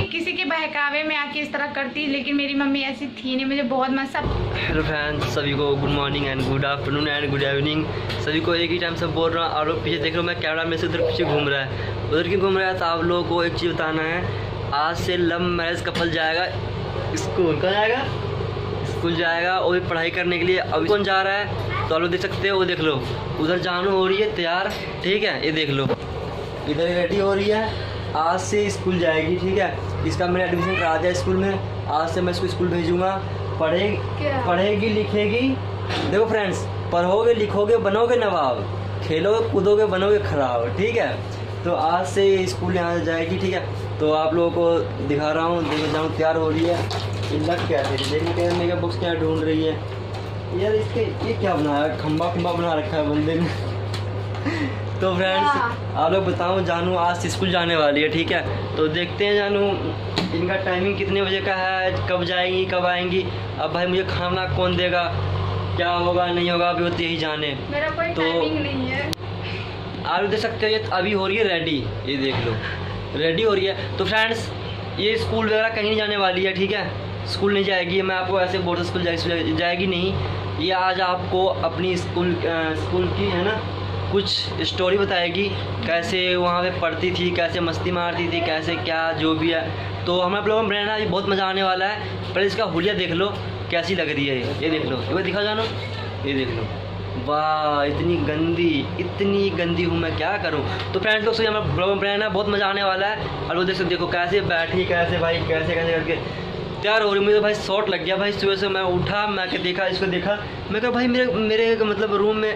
किसी के बहकावे में आके इस तरह करती, लेकिन मेरी मम्मी ऐसी थी नहीं। मुझे बहुत मजा। हेलो फ्रेंड्स, सभी को good morning and good afternoon and good evening. सभी को एक ही टाइम से बोल रहा हूँ। आप लोग पीछे देख लो, मैं कैमरा में से उधर पीछे घूम रहा है, उधर क्यों घूम रहा है? तो आप लोगों को एक चीज़ बताना है। आज से लव मैरिज कपल जाएगा स्कूल। कहाँ जाएगा? स्कूल जाएगा, वो भी पढ़ाई करने के लिए। अभी कौन जा रहा है तो आप लोग देख सकते हो। वो देख लो, उधर जानू हो रही है तैयार, ठीक है? ये देख लो, इधर रेडी हो रही है। आज से स्कूल जाएगी, ठीक है? इसका मैंने एडमिशन करा दिया स्कूल में। आज से मैं इसको स्कूल भेजूँगा। पढ़ेगी लिखेगी। देखो फ्रेंड्स, पढ़ोगे लिखोगे बनोगे नवाब, खेलोगे कूदोगे बनोगे खराब, ठीक है? तो आज से स्कूल यहाँ जाएगी, ठीक है? तो आप लोगों को दिखा रहा हूँ। देखो जाऊँ तैयार हो रही है। ये लग क्या है? देखने के मेकअप बॉक्स क्या ढूंढ रही है यार? इसके ये क्या बनाया? खम्बा बना रखा है बंदे ने। तो फ्रेंड्स आप लोग बताओ, जानू आज से स्कूल जाने वाली है, ठीक है? तो देखते हैं जानू इनका टाइमिंग कितने बजे का है, कब जाएंगी कब आएंगी। अब भाई मुझे खाना कौन देगा, क्या होगा नहीं होगा, अभी वो तो यही जाने। मेरा कोई टाइमिंग नहीं है। आप देख सकते हो, ये अभी हो रही है रेडी। ये देख लो, रेडी हो रही है। तो फ्रेंड्स ये स्कूल वगैरह कहीं नहीं जाने वाली है, ठीक है? स्कूल नहीं जाएगी। मैं आपको ऐसे बोल स्कूल जाएगी नहीं। ये आज आपको अपनी स्कूल की है ना कुछ स्टोरी बताएगी, कैसे वहाँ पे पढ़ती थी, कैसे मस्ती मारती थी, कैसे क्या जो भी है। तो हम आप लोगों में रहना अभी बहुत मज़ा आने वाला है। पर इसका हुलिया देख लो कैसी लग रही है। ये देख लो, एक बार दिखा जानो। ये देख लो, वाह इतनी गंदी हूँ मैं, क्या करूँ? तो फ्रेंड्स लोग से हमारा ब्लॉग में रहना बहुत मज़ा आने वाला है। और वो देख सकते, देखो कैसे बैठी, कैसे भाई कैसे करके तैयार हो रही। मुझे भाई शॉट लग गया भाई। सुबह से मैं उठा, मैं देखा, इसको देखा, मैं कहा भाई मेरे मतलब रूम में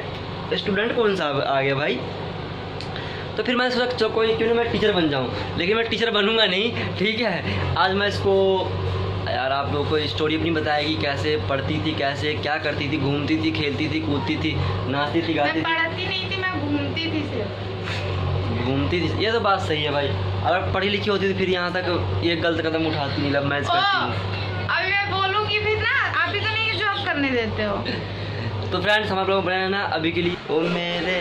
स्टूडेंट कौन सा आ गया भाई? तो फिर मैं सोचा चलो कोई क्यों नहीं, मैं टीचर बन जाऊँ। लेकिन मैं टीचर बनूंगा नहीं, ठीक है? आज मैं इसको यार आप लोगों को स्टोरी अपनी बताएगी, कैसे पढ़ती थी, कैसे क्या करती थी, घूमती थी, खेलती थी, कूदती थी, नाचती थी, गाती थी। पढ़ती नहीं थी, मैं घूमती थी, सिर्फ घूमती थी। ये तो बात सही है भाई। अगर पढ़ी लिखी होती तो फिर यहाँ तक ये गलत कदम उठाती नहीं, लव मैरिज करती। अभी मैं बोलूँगी फिर ना, आप ही तो नहीं जॉब करने देते हो। तो फ्रेंड्स हमारे लोग बनाना अभी के लिए ओ मेरे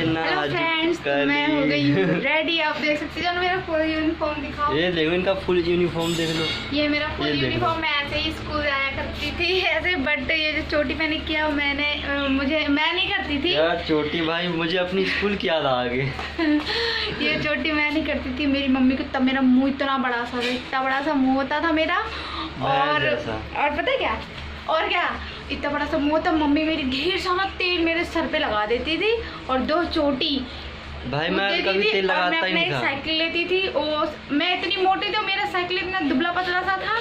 फ्रेंड्स, मैं हो गई हूँ रेडी। आप देख सकते हो मेरा फुल यूनिफॉर्म दिखाओ। ये देखो, इनका फुल यूनिफॉर्म देख लो। ये मेरा फुल यूनिफॉर्म। मैं ऐसे ही स्कूल आया करती थी ऐसे। बट ये जो चोटी मैंने किया मैं नहीं करती थी यार। चोटी भाई, मुझे अपनी स्कूल की याद आ गई। ये चोटी मैं नहीं करती थी। मेरी मम्मी को तब मेरा मुंह इतना बड़ा सा था, इतना बड़ा सा मुंह होता था मेरा। और पता है क्या, और क्या, इतना बड़ा सा मुंह था। मम्मी मेरी ढेर सारा तेल मेरे सर पे लगा देती थी और 2 चोटी भाई मैं कभी तेल लगाता ही नहीं था। साइकिल लेती थी और मैं इतनी मोटी थी, मेरा साइकिल इतना दुबला पतला सा था।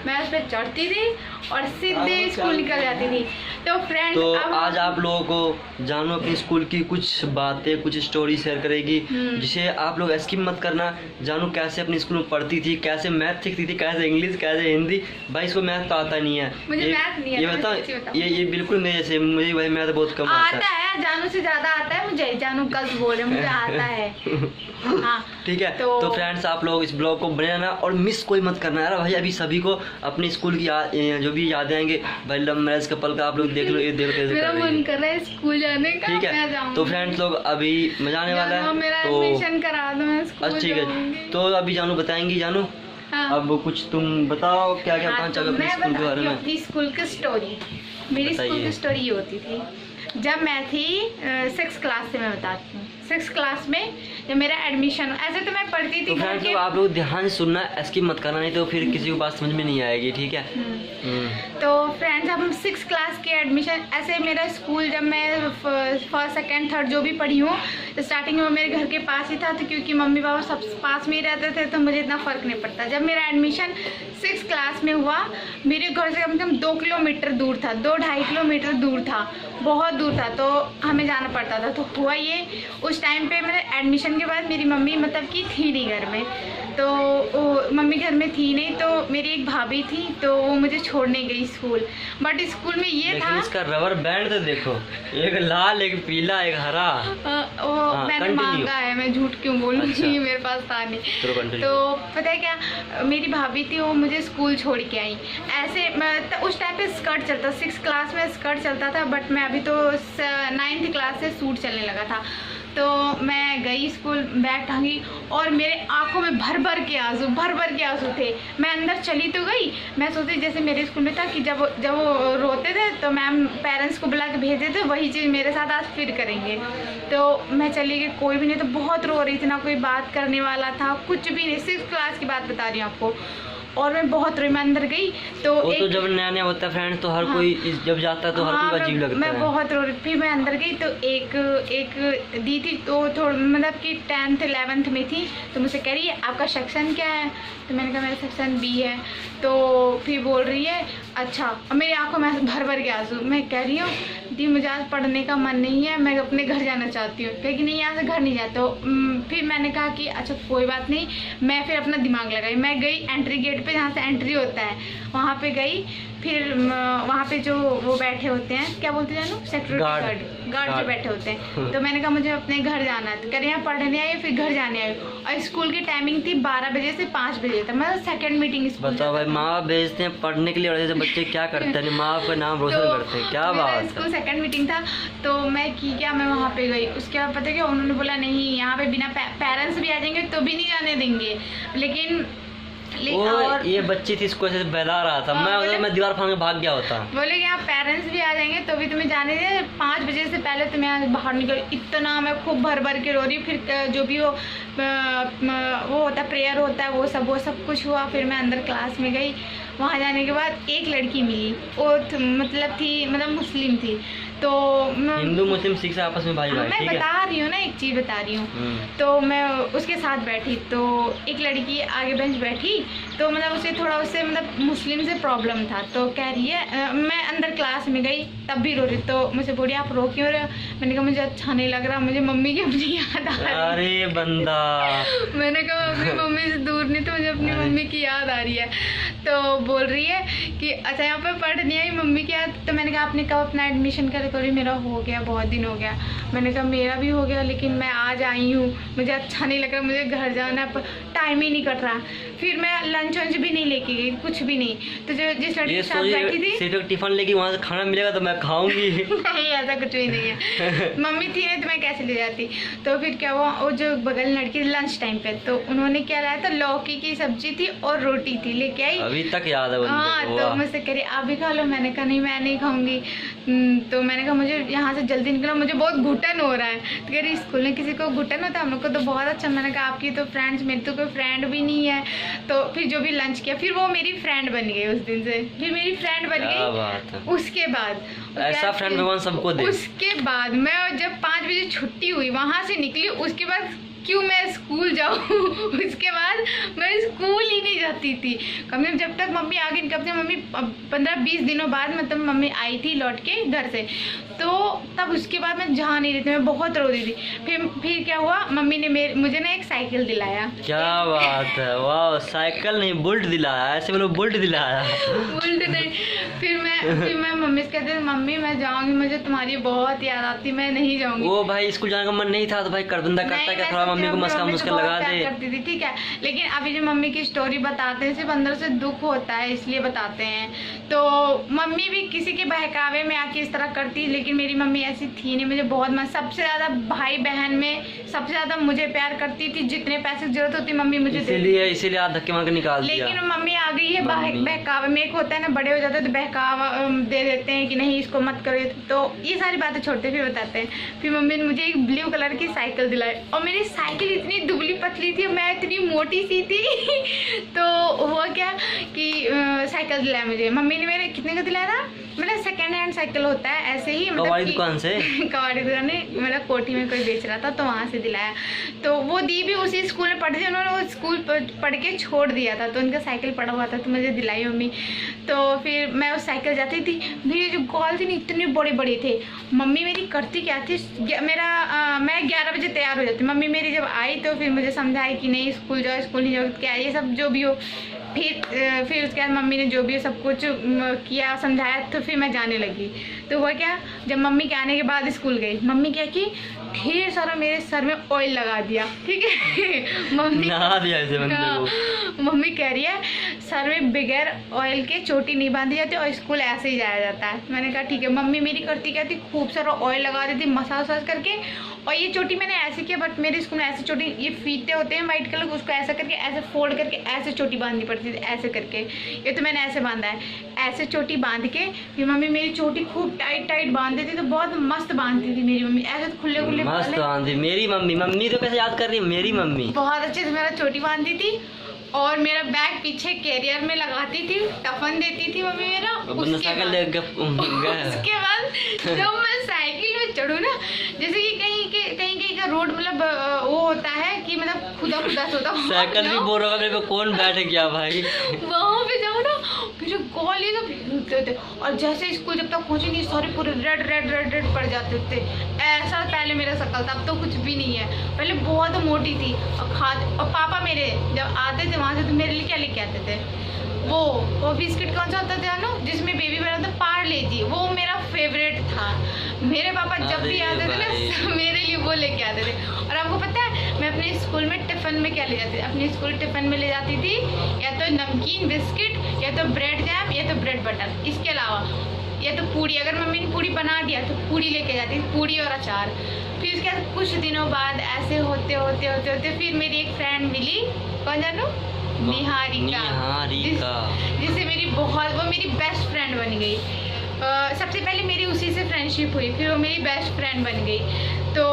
मैं उस पर चढ़ती थी और सीधे स्कूल निकल जाती थी। तो फ्रेंड्स, तो आज आप लोगों को जानू अपनी स्कूल की कुछ बातें, कुछ स्टोरी शेयर करेगी, जिसे आप लोग स्किप मत करना। जानू कैसे अपनी स्कूल में पढ़ती थी, कैसे मैथ सीखती थी, कैसे इंग्लिश, कैसे हिंदी। भाई इसको मैथ तो आता नहीं है। मुझे मैथ नहीं आता। ये बताओ, ये बिल्कुल मेरे से, मुझे भाई मैथ बहुत कम आता है। जानू से ज्यादा आता है मुझे। जानू गलत बोल रहे, मुझे आता है। हाँ ठीक है। तो फ्रेंड्स आप लोग इस ब्लॉग को बनाना और मिस कोई मत करना यार। भाई अभी सभी को अपनी स्कूल की जो भी यादें आएंगे भाई, लव मैरिज कपल का आप लोग देख लो। ये देख लो, मेरा मन कर रहा है स्कूल जाने का। ठीक है? तो फ्रेंड्स लोग अभी मजा आने वाला है। मेरा एडमिशन करा दो, मैं स्कूल ठीक है। तो अभी जानू बताएंगी। जानू अब कुछ तुम बताओ, क्या क्या बताना चाहोगे अपनी स्कूल के बारे में? अपनी स्कूल की स्टोरी, मेरी स्कूल की स्टोरी ये होती थी जब मैं थी 6th क्लास से। मैं बताती हूँ 6th क्लास में जब मेरा एडमिशन, ऐसे तो मैं पढ़ती थी। तो आप लोग ध्यान से सुनना, स्किप मत करना, नहीं तो फिर किसी को बात समझ में नहीं आएगी, ठीक है? तो फ्रेंड्स अब हम 6th क्लास के एडमिशन, ऐसे मेरा स्कूल जब मैं 1st, 2nd, 3rd जो भी पढ़ी हूँ, तो स्टार्टिंग में मेरे घर के पास ही था। तो क्योंकि मम्मी पापा सब पास में ही रहते थे तो मुझे इतना फ़र्क नहीं पड़ता। जब मेरा एडमिशन 6th क्लास में हुआ, मेरे घर से कम से कम 2 किलोमीटर दूर था, 2-2.5 किलोमीटर दूर था, बहुत दूर था। तो हमें जाना पड़ता था। तो हुआ ये, उस टाइम पे मेरे एडमिशन के बाद मेरी मम्मी मतलब कि थी नहीं घर में। तो मम्मी घर में थी नहीं, तो मेरी एक भाभी थी, तो वो मुझे छोड़ने गई स्कूल। बट स्कूल में ये था, इसका रबर बैंड तो देखो, एक लाल, एक पीला, एक हरा। मैंने मांगा है, मैं झूठ क्यों बोलूँगी? अच्छा। मेरे पास था नहीं। तो पता है क्या, मेरी भाभी थी, वो मुझे स्कूल छोड़ के आई। ऐसे उस टाइम पे स्कर्ट चलता, 6th क्लास में स्कर्ट चलता था। बट मैं अभी तो 9th क्लास से सूट चलने लगा था। तो मैं गई स्कूल, बैग टांगी और मेरे आंखों में भर भर के आंसू थे। मैं अंदर चली तो गई, मैं सोची जैसे मेरे स्कूल में था कि जब वो रोते थे तो मैम पेरेंट्स को बुला के भेज देते, वही चीज़ मेरे साथ आज फिर करेंगे। तो मैं चली गई, कोई भी नहीं, तो बहुत रो रही थी, ना कोई बात करने वाला था, कुछ भी नहीं। 6th क्लास की बात बता रही हूँ आपको। और मैं बहुत रोई, मैं अंदर गई तो वो तो जब नया नया होता है फ्रेंड्स तो हर कोई जब जाता है तो हर कोई अजीब लगता है। मैं बहुत रो रही, फिर मैं अंदर गई तो एक दी थी, तो थोड़ा मतलब कि 10th 11th में थी, तो मुझसे कह रही है आपका सेक्शन क्या है, तो मैंने कहा मेरा सेक्शन बी है। तो फिर बोल रही है अच्छा, और मेरी आंखों में भर भर के आंसू। मैं कह रही हूँ दी मुझे आज पढ़ने का मन नहीं है, मैं अपने घर जाना चाहती हूँ। कहेगी नहीं यहाँ से घर नहीं जाते हो। फिर मैंने कहा कि अच्छा कोई बात नहीं, मैं फिर अपना दिमाग लगाई, मैं गई एंट्री गेट पे, जहाँ से एंट्री होता है वहाँ पे गई। फिर वहाँ पे जो वो बैठे होते हैं, क्या बोलते हैं जानू, सिक्योरिटी गार्ड जो बैठे होते हैं। तो मैंने कहा मुझे अपने घर जाना है, तो कह रहे हैं पढ़ने आई फिर घर जाने आई। और स्कूल की टाइमिंग थी 12 बजे से 5 बजे तक, मतलब सेकंड मीटिंग स्कूल। बताओ भाई, माँ बाप भेजते हैं पढ़ने के लिए और ऐसे बच्चे क्या करते हैं, माँ बाप का नाम रोशन करते हैं, क्या बात है। स्कूल सेकंड मीटिंग था तो मैं मैं वहाँ पे गई। उसके बाद पता है क्या, उन्होंने बोला नहीं यहाँ पे बिना पेरेंट्स भी आ जाएंगे तो भी नहीं जाने देंगे। लेकिन और ये बच्ची थी, इसको ऐसे बहला रहा था, मैं दीवार फाड़ के भाग गया होता। बोले कि यहाँ पेरेंट्स भी आ जाएंगे तो भी तुम्हें जाने दे, 5 बजे से पहले तुम्हें यहाँ बाहर निकल। इतना मैं खूब भर भर के रो रही। फिर जो भी वो होता है, प्रेयर होता है, वो सब कुछ हुआ। फिर मैं अंदर क्लास में गई। वहाँ जाने के बाद एक लड़की मिली, वो मतलब मुस्लिम थी। तो हिंदू मुस्लिम सिख आपस में भाई भाई, मैं बता रही हूँ ना, एक चीज़ बता रही हूँ। तो मैं उसके साथ बैठी, तो एक लड़की आगे बेंच बैठी, तो मतलब उससे मतलब मुस्लिम से प्रॉब्लम था। तो कह रही है, मैं अंदर क्लास में गई तब भी रो रही। तो मुझे बोली आप रो क्यों रहे हो? मैंने कहा मुझे अच्छा नहीं लग रहा, मुझे मम्मी की अपनी याद आ रही। अरे बंदा, मैंने कहा अपनी मम्मी से दूर नहीं, तो मुझे अपनी मम्मी की याद आ रही है। तो बोल रही है कि अच्छा यहाँ पे पढ़ नहीं आई, मम्मी की याद। तो मैंने कहा आपने कब अपना एडमिशन करे? करी मेरा हो गया, बहुत दिन हो गया। मैंने कहा मेरा भी हो गया, लेकिन मैं आज आई हूँ, मुझे अच्छा नहीं लग रहा, मुझे घर जाना, टाइम ही नहीं कट रहा। फिर मैं लंच वंच भी नहीं लेके गई, कुछ भी नहीं। तो जो जिस लड़की के साथ बैठी थी, सिर्फ एक टिफिन लेके वहाँ से खाना मिलेगा तो मैं खाऊंगी। नहीं ऐसा कुछ भी नहीं है। मम्मी थी नहीं तो मैं कैसे ले जाती। तो फिर क्या हुआ, वो जो बगल लड़की लंच टाइम पे, तो उन्होंने क्या लाया था, लौकी की सब्जी थी और रोटी थी, लेके आई। अभी तक याद है। हाँ, तो मुझसे कह रही आप भी खा लो। मैंने कहा नहीं मैं नहीं खाऊंगी। तो मैंने कहा मुझे यहाँ से जल्दी निकलो, मुझे बहुत घुटन हो रहा है। तो कह रही स्कूल में किसी को घुटन होता है, हम लोग को तो बहुत अच्छा। मैंने कहा आपकी तो फ्रेंड्स, मेरी तो कोई फ्रेंड भी नहीं है। तो फिर जो भी लंच किया, फिर वो मेरी फ्रेंड बन गई। उस दिन से फिर मेरी फ्रेंड बन गई। उसके बाद ऐसा फ्रेंड भगवान सबको दे। उसके बाद मैं जब 5 बजे छुट्टी हुई, वहाँ से निकली, उसके बाद क्यों मैं स्कूल जाऊँ? उसके बाद मैं स्कूल ही नहीं जाती थी। कम से कम जब तक मम्मी आ गई, कब से मम्मी 15-20 दिनों बाद मतलब मम्मी आई थी लौट के घर से, तो तब उसके बाद मैं जा नहीं रही थी, मैं बहुत रो रही थी। फिर क्या हुआ, मम्मी ने मुझे ना एक साइकिल दिलाया। क्या बात है, वाह, साइकिल नहीं बुलेट दिलाया, ऐसे बोलो बुलेट दिलाया। बुलेट नहीं। फिर मैं मम्मी से कहती मम्मी मैं जाऊँगी, मुझे तुम्हारी बहुत याद आती, मैं नहीं जाऊँगी। वो भाई स्कूल जाने का मन नहीं था तो भाई कर बंदा करता है, थोड़ा मम्मी को मस्का मुस्का लगा दे करती थी, ठीक है। लेकिन अभी जो मम्मी की स्टोरी बताते हैं, सिर्फ अंदर से दुख होता है, इसलिए बताते हैं। तो मम्मी भी किसी के बहकावे में आके इस तरह करती, लेकिन मेरी मम्मी ऐसी थी नहीं। मुझे बहुत सबसे ज्यादा भाई बहन में सबसे ज्यादा मुझे प्यार करती थी। जितने पैसे की जरूरत होती मम्मी मुझे इसीलिए आप धक्के मार के निकाल दिया। लेकिन मम्मी आ गई है बहकावे में। एक होता है ना, बड़े हो जाते तो बहकावा दे देते हैं कि नहीं इसको मत करो, तो ये सारी बातें छोड़ते फिर बताते हैं। फिर मम्मी ने मुझे एक ब्लू कलर की साइकिल दिलाई, और मेरी साइकिल इतनी दुबली पतली थी, मैं इतनी मोटी सी थी। तो हुआ क्या कि साइकिल दिलाया मुझे मम्मी ने। मेरे कितने का दिलाया था, मतलब सेकेंड हैंड साइकिल होता है ऐसे ही, मतलब कवाड़ी दुकान से। कवाड़ी दुकान ने, मतलब कोठी में कोई बेच रहा था तो वहाँ से दिलाया। तो वो दी भी उसी स्कूल में पढ़ती थी, उन्होंने वो स्कूल पढ़ के छोड़ दिया था, तो उनका साइकिल पड़ा हुआ था, तो मुझे दिलाई मम्मी। तो फिर मैं उस साइकिल जाती थी, मेरी जो गोल थी ना इतने बड़े बड़े थे। मम्मी मेरी करती क्या थी, मैं 11 बजे तैयार हो जाती। मम्मी मेरी जब आई तो फिर मुझे समझाई कि नहीं स्कूल जाओ, स्कूल नहीं जाओ, क्या ये सब जो भी हो। फिर उसके बाद मम्मी ने जो भी सब कुछ किया, समझाया, तो फिर मैं जाने लगी। तो हुआ क्या, जब मम्मी के आने के बाद स्कूल गई, मम्मी क्या की ढेर सारा मेरे सर में ऑयल लगा दिया, ठीक है। मम्मी कह रही है सर में बगैर ऑयल के चोटी नहीं बांधी जाती और स्कूल ऐसे ही जाया जाता है। मैंने कहा ठीक है। मम्मी मेरी करती क्या थी, खूब सारा ऑयल लगा देती मसाज वसाज करके, और ये चोटी मैंने ऐसे किया, बट मेरे स्कूल में ऐसे चोटी, ये फीते होते हैं वाइट कलर, उसको ऐसा करके ऐसे फोल्ड करके ऐसे चोटी बांधनी पड़ती थी ऐसे करके। ये तो मैंने ऐसे बांधा है, ऐसे चोटी बांध के फिर मम्मी मेरी चोटी खूब टाइट टाइट बांध देती, तो बहुत मस्त बांधती थी मेरी मम्मी, ऐसे खुले खुले मस्त बांधी मेरी मम्मी तो कैसे याद कर रही है, मेरी मम्मी बहुत अच्छे से मेरा चोटी बांधती थी। और मेरा बैग पीछे कैरियर में लगाती थी, टफन देती थी मम्मी मेरा। उसके बाद जब मैं साइकिल में चढ़ूँ ना, जैसे कि कहीं का रोड मतलब वो होता है कि मतलब खुदा खुदा से होता है, साइकिल भी बोल रहा मेरे पे कौन बैठ गया भाई, वहाँ पे जाओ ना फिर कॉलेज होते और जैसे स्कूल जब तक पहुँचे नहीं सारे पूरे रेड रेड रेड रेड पड़ जाते थे। ऐसा पहले मेरा शक्ल था, अब तो कुछ भी नहीं है। पहले बहुत मोटी थी और पापा मेरे जब आते थे वहाँ से तो मेरे लिए क्या लेके आते थे, वो बिस्किट कौन सा होता था ना जिसमें बेबी बना था, पार्ले जी, वो मेरा फेवरेट था। मेरे पापा जब भी आते थे ना मेरे लिए वो लेके आते थे। और आपको पता है मैं अपने स्कूल में टिफिन में क्या ले जाती थी, अपने स्कूल टिफिन में ले जाती थी या तो नमकीन बिस्किट, या तो ब्रेड जैम, या तो ब्रेड बटर, इसके अलावा या तो पूड़ी। अगर मम्मी ने पूड़ी बना दिया तो पूड़ी लेके जाती थी, पूड़ी और अचार। फिर उसके बाद कुछ दिनों बाद ऐसे होते होते होते होते फिर मेरी एक फ्रेंड मिली, कौन जानू, निहारिका, जिससे मेरी बहुत, वो मेरी बेस्ट फ्रेंड बन गई। सबसे पहले मेरी उसी से फ्रेंडशिप हुई, फिर वो मेरी बेस्ट फ्रेंड बन गई। तो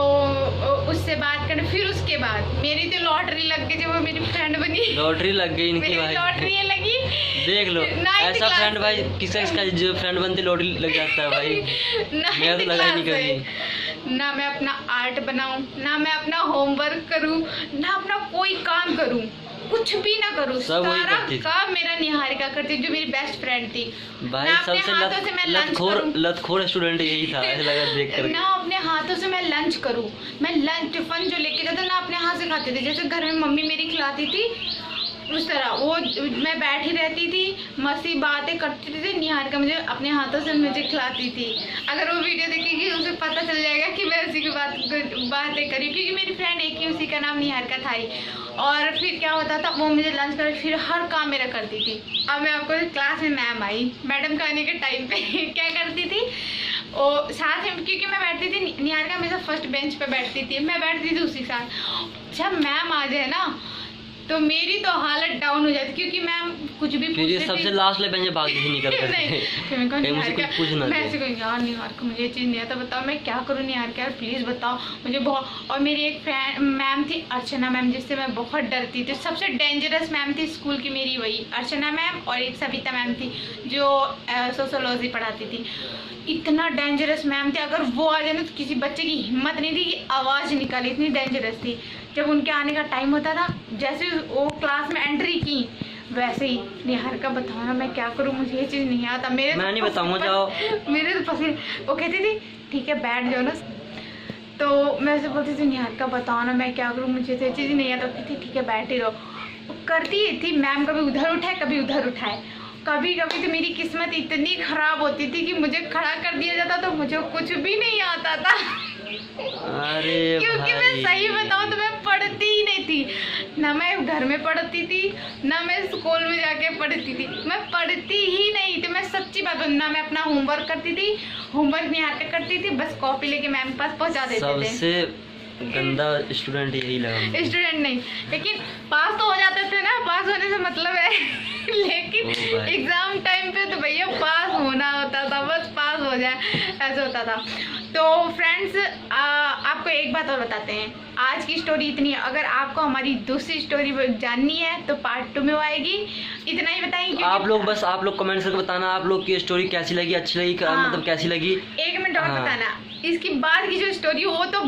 उससे बात करने, फिर उसके बाद मेरी तो लॉटरी लग गई जब वो मेरी फ्रेंड बनी। लॉटरी लग गई इनकी भाई, लॉटरी लगी। देख लो ऐसा फ्रेंड भाई, किसका जो फ्रेंड बनते लॉटरी लग जाता है भाई। मेरा तो लगा ही नहीं कभी। ना मैं अपना आर्ट बनाऊं, ना मैं अपना होमवर्क करूं, ना अपना कोई काम करूं, कुछ भी ना करूं, सारा काम मेरा निहारिका करती, जो मेरी बेस्ट फ्रेंड थी भाई। सबसे लतखोर स्टूडेंट यही था, ऐसा लगा देख कर। ना अपने हाथों से मैं लंच करूं, मैं लंच टिफिन जो लेके जाता ना अपने हाथ से खाते थे, जैसे घर में मम्मी मेरी खिलाती थी उस तरह। वो मैं बैठी रहती थी, मस्ती बातें करती थी, निहारिका मुझे अपने हाथों से मुझे खिलाती थी। अगर वो वीडियो देखेगी उसे पता चल जाएगा कि मैं उसी की बातें करी, क्योंकि मेरी फ्रेंड एक ही, उसी का नाम निहारिका था ही। और फिर क्या होता था, वो मुझे लंच कर फिर हर काम मेरा करती थी। अब मैं आपको क्लास में मैम आई, मैडम का आने के टाइम पे क्या करती थी, और साथ में, क्योंकि मैं बैठती थी, निहारिका हमेशा फर्स्ट बेंच पे बैठती थी, मैं बैठती थी उसी साथ। जब मैम आ जाए ना तो मेरी तो हालत डाउन हो जाती, क्योंकि मैम कुछ भी फिर ये सबसे लास्ट ले बेंच भाग से निकल कर मुझे कुछ पूछना, मैं ऐसे कहूँ यार निहारिका मुझे ये चीज़ नहीं आता, बताओ मैं क्या करूँ निहारिका यार प्लीज़ बताओ मुझे बहुत। और मेरी एक फ्रेंड मैम थी अर्चना मैम, जिससे मैं बहुत डरती थी। सबसे डेंजरस मैम थी स्कूल की मेरी वही अर्चना मैम, और एक सविता मैम थी जो सोशोलॉजी पढ़ाती थी। इतना डेंजरस मैम थी, अगर वो आ जाए ना तो किसी बच्चे की हिम्मत नहीं थी कि आवाज़ निकाले, इतनी डेंजरस थी। जब उनके आने का टाइम होता था, जैसे वो क्लास में एंट्री की वैसे ही निहारिका बताओ ना मैं क्या करूँ, मुझे ये चीज़ नहीं आता, मेरे मैं नहीं बताऊँगा जाओ, मेरे तो पसंद। वो कहती थी ठीक है बैठ जाओ ना, तो मैं ऐसे बोलती थी निहारिका बताओ ना मैं क्या करूँ, मुझे तो ये चीज़ नहीं आता। कहती ठीक है बैठ ही रहो। करती थी मैम, कभी उधर उठाए कभी उधर उठाए। कभी कभी तो मेरी किस्मत इतनी खराब होती थी कि मुझे खड़ा कर दिया जाता तो मुझे कुछ भी नहीं आता था। अरे क्योंकि मैं सही बताऊं तो मैं पढ़ती ही नहीं थी, ना मैं घर में पढ़ती थी ना मैं स्कूल में जाके पढ़ती थी, मैं पढ़ती ही नहीं थी। मैं सच्ची बात, ना मैं अपना होमवर्क करती थी, होमवर्क निहारिका करती थी, बस कॉपी लेके मैम के पास पहुंचा देते थे। सबसे गंदा स्टूडेंट यही लगा, स्टूडेंट नहीं, लेकिन पास तो हो जाते थे ना, पास होने से मतलब है। लेकिन एग्जाम टाइम पे तो भैया पास होना होता था, बस पास हो जाए ऐसा होता था। तो फ्रेंड्स आपको एक बात और बताते हैं, आज की स्टोरी इतनी है। अगर आपको हमारी दूसरी स्टोरी जाननी है तो पार्ट 2 में वो आएगी। इतना ही बताएंगे आप लोग कमेंट्स करके बताना आप लोग की स्टोरी कैसी लगी, अच्छी लगी, मतलब कैसी लगी। एक मिनट और बताना, इसके बाद की जो स्टोरी वो तो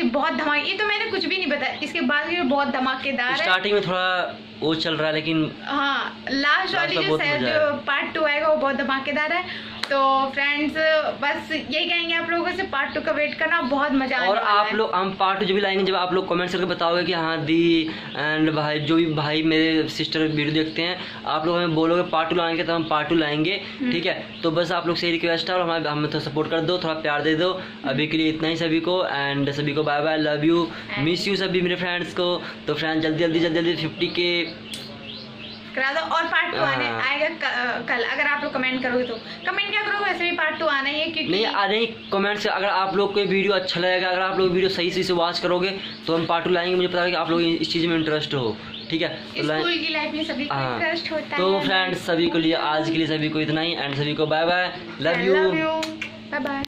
बहुत धमाके, ये तो मैंने कुछ भी नहीं बताया, इसके बाद की बहुत धमाकेदार है। स्टार्टिंग में थोड़ा वो चल रहा है, लेकिन हाँ लास्ट वाली जो पार्ट 2 आएगा वो बहुत धमाकेदार है। तो फ्रेंड्स बस यही कहेंगे आप लोगों से, पार्ट 2 का वेट करना, बहुत मजा आएगा। और आप लोग हम पार्ट 2 जो भी लाएंगे, जब आप लोग कमेंट्स करके बताओगे कि हाँ दी एंड भाई, जो भी भाई मेरे सिस्टर वीडियो देखते हैं, आप लोग हमें बोलोगे पार्ट 2 लाएंगे तो हम पार्ट 2 लाएंगे, ठीक है। तो बस आप लोग से रिक्वेस्ट है, और हमें थोड़ा सपोर्ट कर दो, थोड़ा प्यार दे दो। अभी के लिए इतना ही सभी को, एंड सभी को bye bye, love you, miss you सभी मेरे फ्रेंड्स को। तो फ्रेंड्स जल्दी 50 के करा दो। और पार्ट 2 आने आएगा कल, अगर आप लोग कमेंट करोगे तो। कमेंट क्या करोगे, वैसे भी पार्ट 2 आना ही है क्योंकि नहीं आ रही कमेंट से। अगर आप लोग को ये वीडियो अच्छा लगेगा, अगर आप लोग वीडियो सही से वॉच करोगे तो हम पार्ट 2 लाएंगे। मुझे पता है कि आप लोग इस चीज़ में इंटरेस्ट हो, ठीक है। स्कूल की लाइफ में सभी को इंटरेस्ट होता है। तो फ्रेंड्स सभी को लिए आज के लिए सभी को इतना ही, एंड सभी को bye bye, love you. Bye bye.